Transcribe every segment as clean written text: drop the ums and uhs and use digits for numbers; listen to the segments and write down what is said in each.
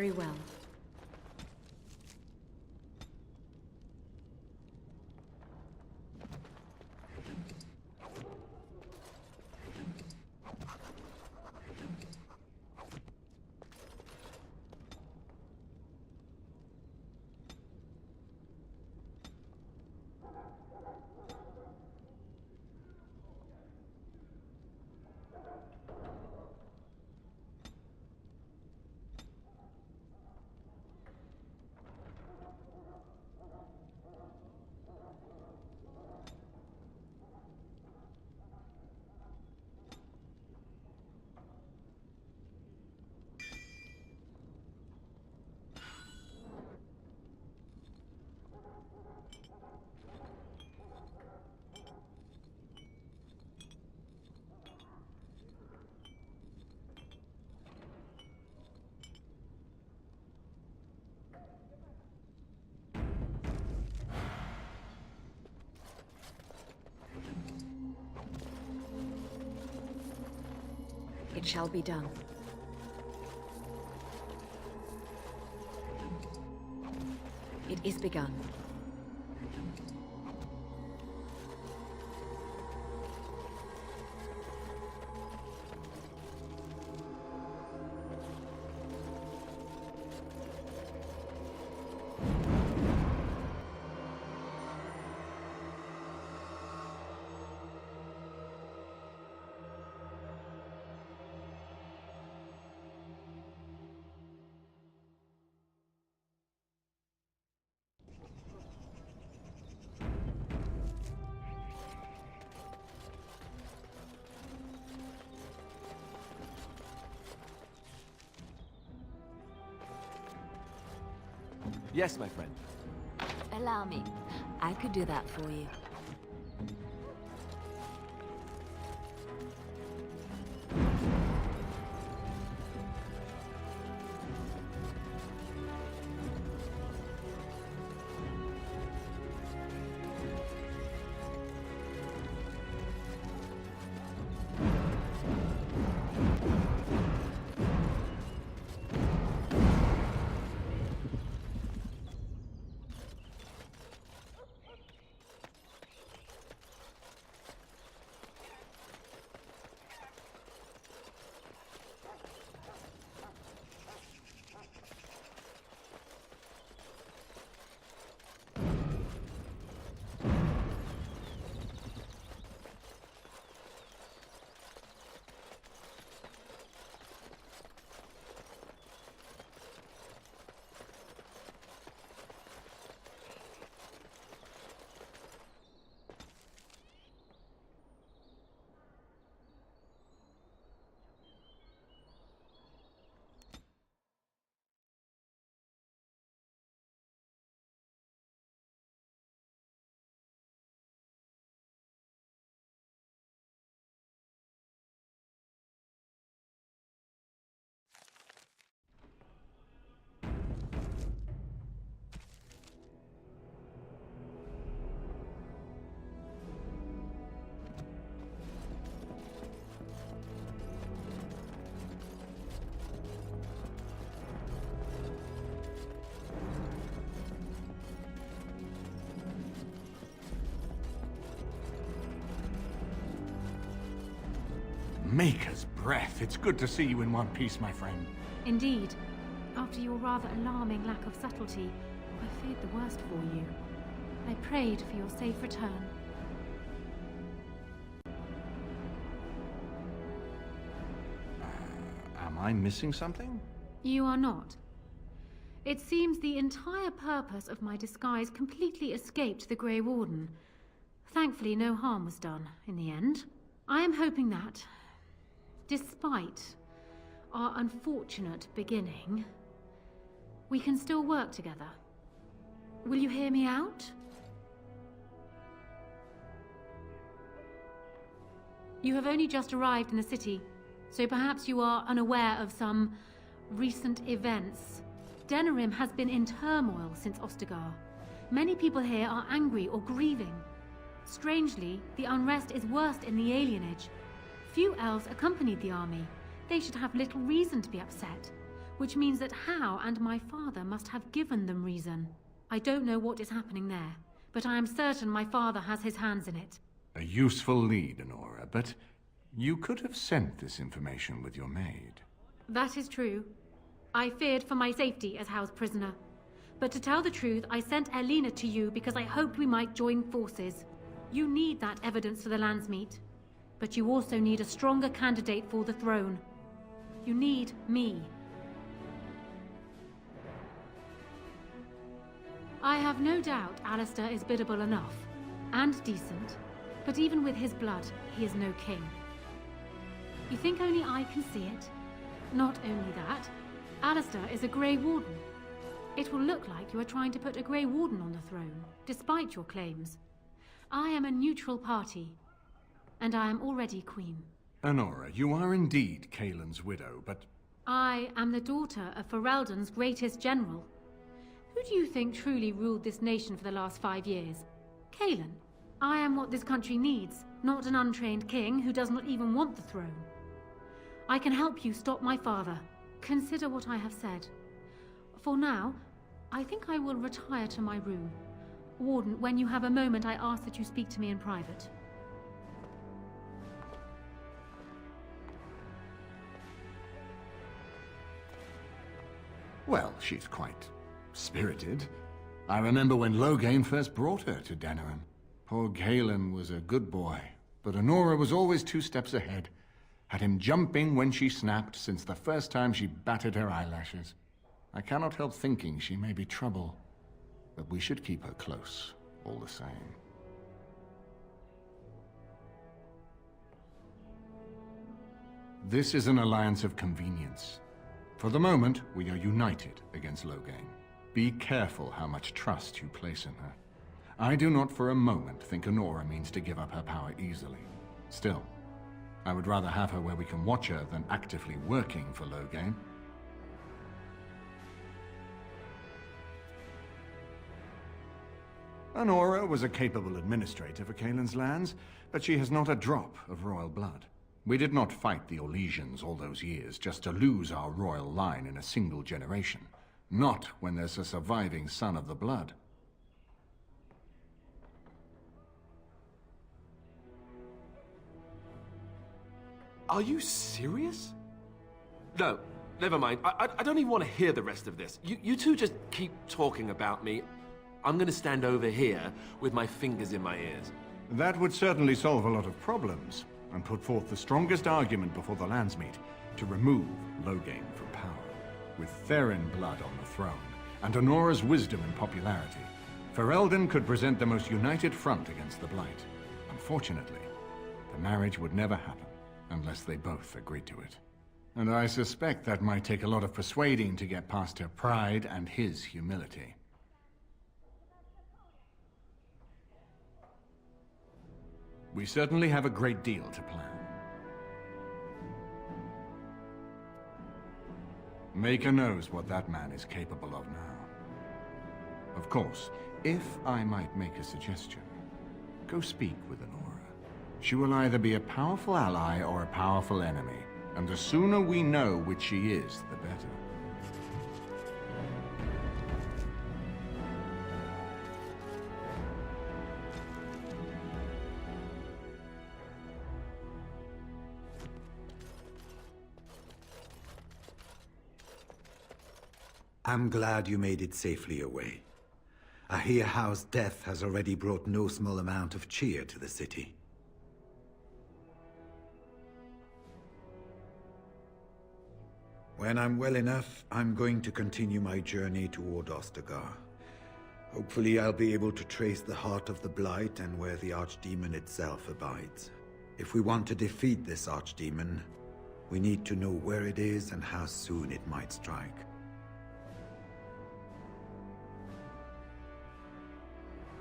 Very well. It shall be done. It is begun. Yes, my friend. Allow me. I could do that for you. Maker's breath. It's good to see you in one piece, my friend. Indeed. After your rather alarming lack of subtlety, I feared the worst for you. I prayed for your safe return. Am I missing something? You are not. It seems the entire purpose of my disguise completely escaped the Grey Warden. Thankfully, no harm was done in the end. I am hoping that, despite our unfortunate beginning, we can still work together. Will you hear me out? You have only just arrived in the city, so perhaps you are unaware of some recent events. Denerim has been in turmoil since Ostagar. Many people here are angry or grieving. Strangely, the unrest is worst in the alienage. Few elves accompanied the army. They should have little reason to be upset. which means that Howe and my father must have given them reason. I don't know what is happening there, but I am certain my father has his hands in it. A useful lead, Honora, but you could have sent this information with your maid. That is true. I feared for my safety as Howe's prisoner. But to tell the truth, I sent Elena to you because I hoped we might join forces. You need that evidence for the Landsmeet. But you also need a stronger candidate for the throne. You need me. I have no doubt Alistair is biddable enough, and decent, but even with his blood, he is no king. You think only I can see it? Not only that, Alistair is a Grey Warden. It will look like you are trying to put a Grey Warden on the throne, despite your claims. I am a neutral party, and I am already queen. Honora, you are indeed Kaelin's widow, but... I am the daughter of Ferelden's greatest general. Who do you think truly ruled this nation for the last 5 years? Kaelin. I am what this country needs, not an untrained king who does not even want the throne. I can help you stop my father. Consider what I have said. For now, I think I will retire to my room. Warden, when you have a moment, I ask that you speak to me in private. Well, she's quite spirited. I remember when Loghain first brought her to Denerim. Poor Kaelin was a good boy, but Honora was always 2 steps ahead. Had him jumping when she snapped since the first time she batted her eyelashes. I cannot help thinking she may be trouble, but we should keep her close, all the same. This is an alliance of convenience. For the moment, we are united against Loghain. Be careful how much trust you place in her. I do not for a moment think Honora means to give up her power easily. Still, I would rather have her where we can watch her than actively working for Loghain. Honora was a capable administrator for Kaelin's lands, but she has not a drop of royal blood. We did not fight the Orlesians all those years just to lose our royal line in a single generation. Not when there's a surviving son of the blood. Are you serious? No, never mind. I don't even want to hear the rest of this. You two just keep talking about me. I'm gonna stand over here with my fingers in my ears. That would certainly solve a lot of problems, and put forth the strongest argument before the Landsmeet to remove Loghain from power. With Therin blood on the throne, and Honora's wisdom and popularity, Ferelden could present the most united front against the Blight. Unfortunately, the marriage would never happen, unless they both agreed to it. And I suspect that might take a lot of persuading to get past her pride and his humility. We certainly have a great deal to plan. Maker knows what that man is capable of now. Of course, if I might make a suggestion, go speak with Honora. She will either be a powerful ally or a powerful enemy, and the sooner we know which she is, the better. I'm glad you made it safely away. I hear Howe's death has already brought no small amount of cheer to the city. When I'm well enough, I'm going to continue my journey toward Ostagar. Hopefully I'll be able to trace the heart of the Blight and where the Archdemon itself abides. If we want to defeat this Archdemon, we need to know where it is and how soon it might strike.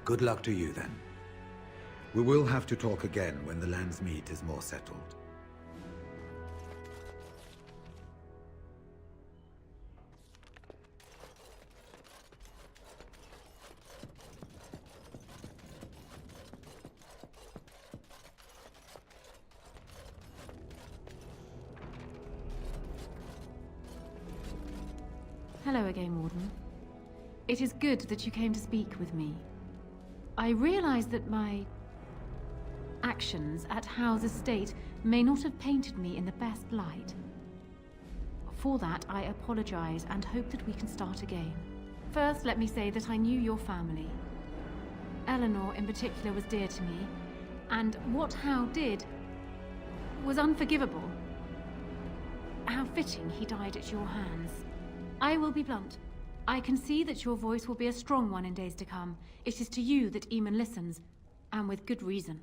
Good luck to you, then. We will have to talk again when the Landsmeet is more settled. Hello again, Warden. It is good that you came to speak with me. I realize that my actions at Howe's estate may not have painted me in the best light. For that, I apologize and hope that we can start again. First, let me say that I knew your family. Eleanor, in particular, was dear to me, and what Howe did was unforgivable. How fitting he died at your hands. I will be blunt. I can see that your voice will be a strong one in days to come. It is to you that Eamon listens, and with good reason.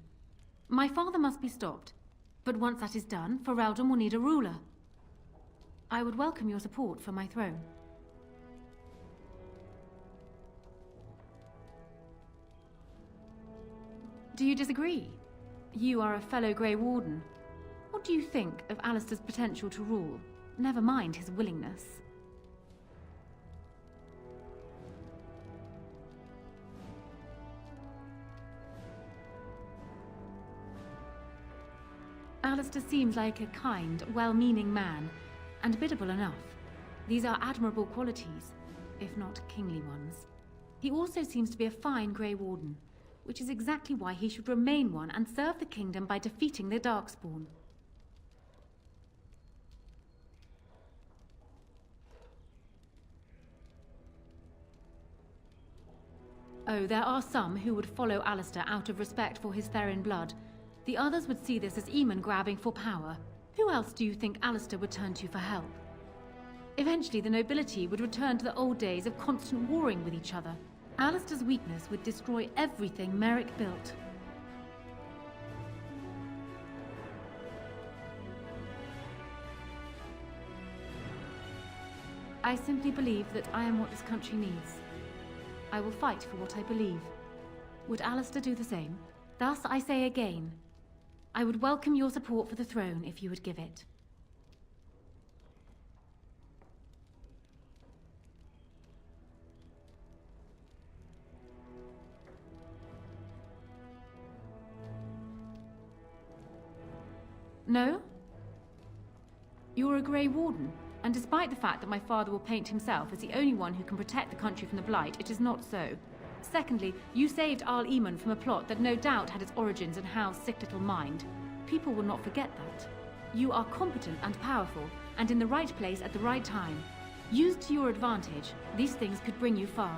My father must be stopped, but once that is done, Ferelden will need a ruler. I would welcome your support for my throne. Do you disagree? You are a fellow Grey Warden. What do you think of Alistair's potential to rule? Never mind his willingness. Alistair seems like a kind, well-meaning man, and biddable enough. These are admirable qualities, if not kingly ones. He also seems to be a fine Grey Warden, which is exactly why he should remain one and serve the kingdom by defeating the Darkspawn. Oh, there are some who would follow Alistair out of respect for his Therin blood. The others would see this as Eamon grabbing for power. Who else do you think Alistair would turn to for help? Eventually, the nobility would return to the old days of constant warring with each other. Alistair's weakness would destroy everything Merrick built. I simply believe that I am what this country needs. I will fight for what I believe. Would Alistair do the same? Thus, I say again, I would welcome your support for the throne if you would give it. No? You're a Grey Warden, and despite the fact that my father will paint himself as the only one who can protect the country from the Blight, it is not so. Secondly, you saved Arl Eamon from a plot that no doubt had its origins in Hal's sick little mind. People will not forget that. You are competent and powerful, and in the right place at the right time. Used to your advantage, these things could bring you far.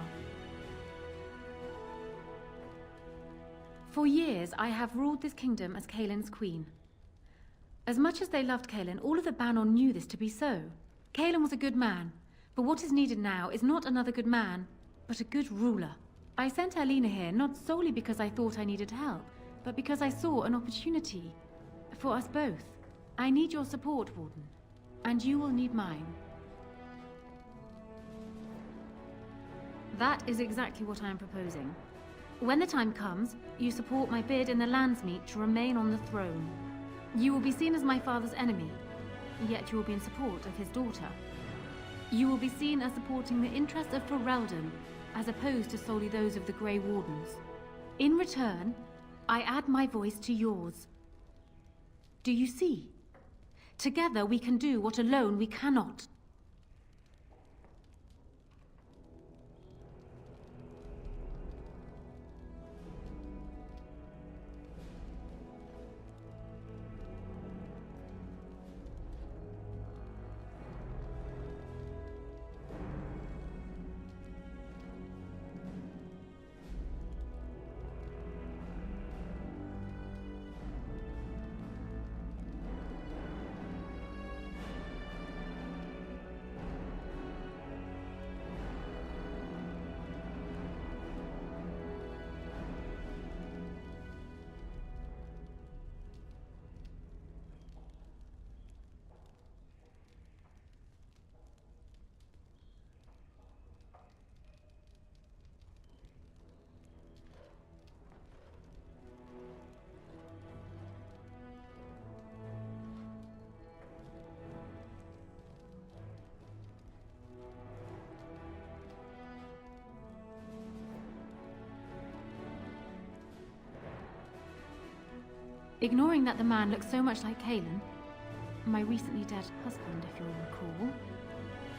For years, I have ruled this kingdom as Kaelin's queen. As much as they loved Kaelin, all of the Banon knew this to be so. Kaelin was a good man, but what is needed now is not another good man, but a good ruler. I sent Alina here not solely because I thought I needed help, but because I saw an opportunity for us both. I need your support, Warden, and you will need mine. That is exactly what I am proposing. When the time comes, you support my bid in the Landsmeet to remain on the throne. You will be seen as my father's enemy, yet you will be in support of his daughter. You will be seen as supporting the interests of Ferelden, as opposed to solely those of the Grey Wardens. In return, I add my voice to yours. Do you see? Together we can do what alone we cannot. Ignoring that the man looks so much like Kaelin, my recently dead husband, if you'll recall,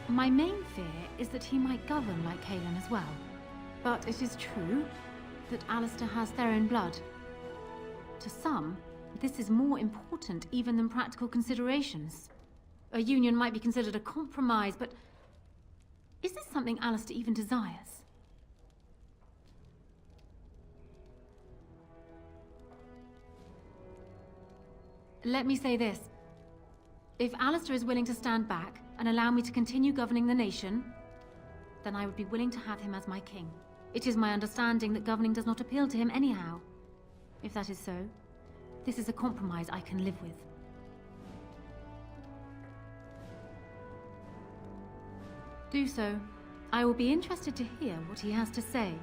My main fear is that he might govern like Kaelin as well. But it is true that Alistair has Theron blood. To some, this is more important even than practical considerations. A union might be considered a compromise, but is this something Alistair even desires? Let me say this. If Alistair is willing to stand back and allow me to continue governing the nation, then I would be willing to have him as my king. It is my understanding that governing does not appeal to him anyhow. If that is so, this is a compromise I can live with. Do so. I will be interested to hear what he has to say.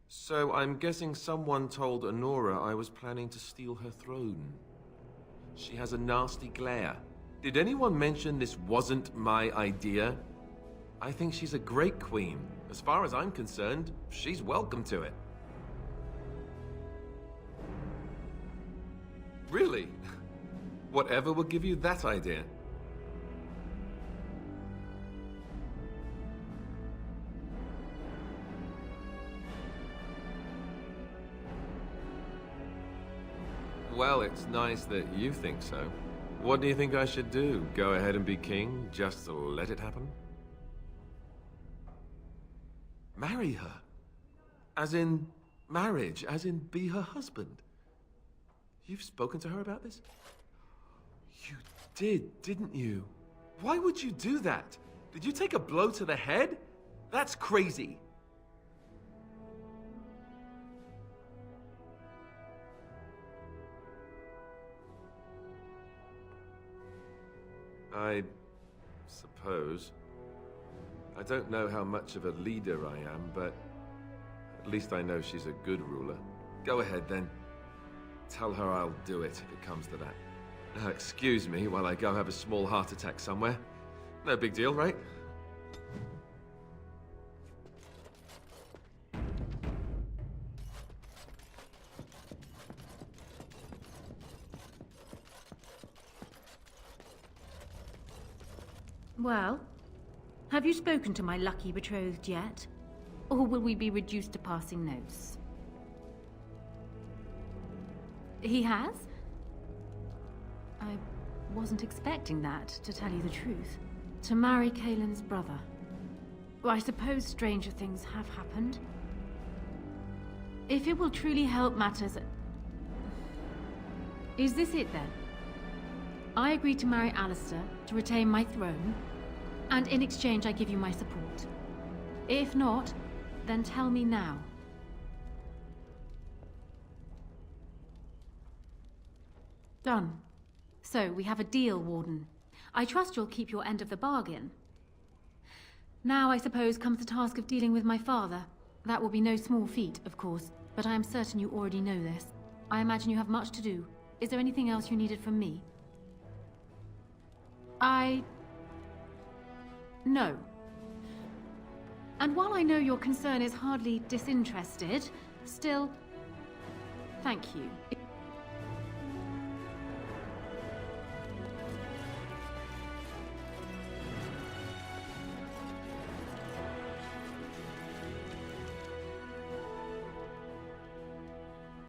So I'm guessing someone told Honora I was planning to steal her throne. She has a nasty glare. Did anyone mention this wasn't my idea? I think she's a great queen. As far as I'm concerned, she's welcome to it. Really? Whatever will give you that idea? Well, it's nice that you think so. What do you think I should do? Go ahead and be king, just to let it happen? Marry her? As in marriage, as in be her husband? You've spoken to her about this? You did, didn't you? Why would you do that? Did you take a blow to the head? That's crazy. I suppose. I don't know how much of a leader I am, but at least I know she's a good ruler. Go ahead, then. Tell her I'll do it if it comes to that. Excuse me while I go have a small heart attack somewhere. No big deal, right? Well, have you spoken to my lucky betrothed yet? Or will we be reduced to passing notes? He has? I wasn't expecting that, to tell you the truth. To marry Kaelin's brother. Well, I suppose stranger things have happened. If it will truly help matters... Is this it, then? I agree to marry Alistair to retain my throne, and in exchange I give you my support. If not, then tell me now. Done. So, we have a deal, Warden. I trust you'll keep your end of the bargain. Now, I suppose, comes the task of dealing with my father. That will be no small feat, of course, but I am certain you already know this. I imagine you have much to do. Is there anything else you needed from me? No. And while I know your concern is hardly disinterested, still, thank you.